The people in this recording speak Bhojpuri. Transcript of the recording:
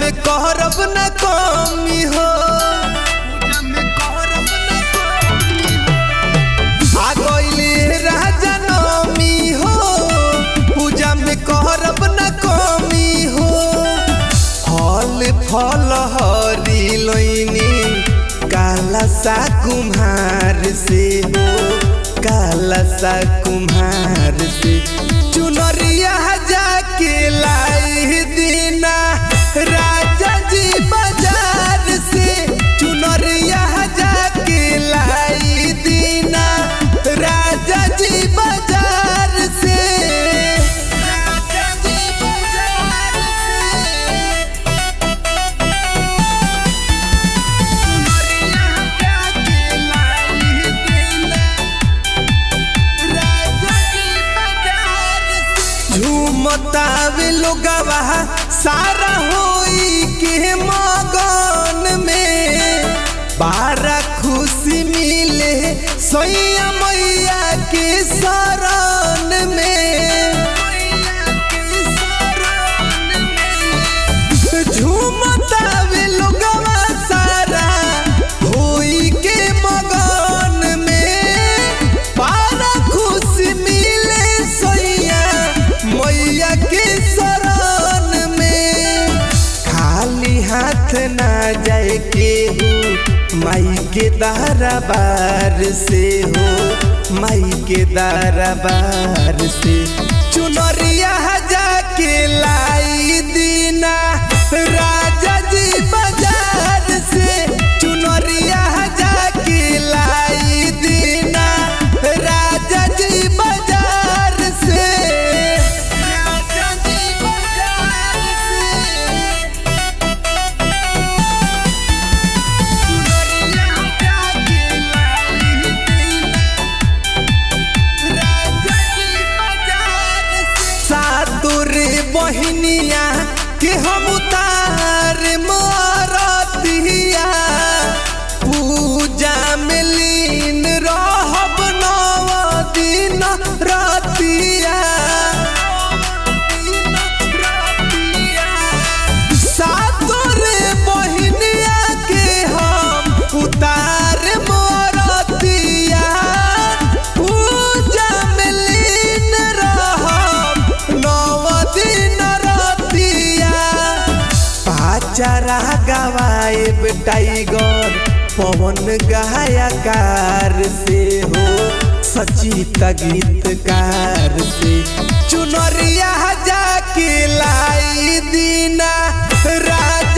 में कहरब न कमी हो, आ गइले राजा नमी हो, पूजा में कहरब न कमी हो। फल फल हरी लैनी काला सा कुम्हार से हो, काला सा कुम्हार से चुनरिया जाके लाई दीना राजा जी बाजार से, चुनरिया जाके लाई दीना राजा जी बाजार से, राजा जी बाजार से झूमतावे लोगवा सारा होई के मगन में, बारा खुशी मिले सैया मैया के शरण में। झूमतावे लोगवा सारा होई के मगन में, बारा खुशी मिले सैया मैया के शरण में। खाली हाथ ना जाए के हो माई के दरबार से हो, माई के दरबार से चुनरिया जाके लाई दीना राजा जी बाजार से, चुनरिया जाके लाई दीना राजा जी बाजार से, राजा जी बाजार से चुनरिया जाके लाई दीना राजा जी बाजार से। सातुर बहिनिया के हम उतार मारतिया, पूजा में लीन रहब 9 दिन रातिया। सातुर बहिनिया के हम उतार मारतिया, पूजा में लीन रहब 9 दिन रातिया। पाचारा गवाएब टाइगर पवन गायकार से हो, सचित गीतकार से चुनरिया जाके लाई दीना राजा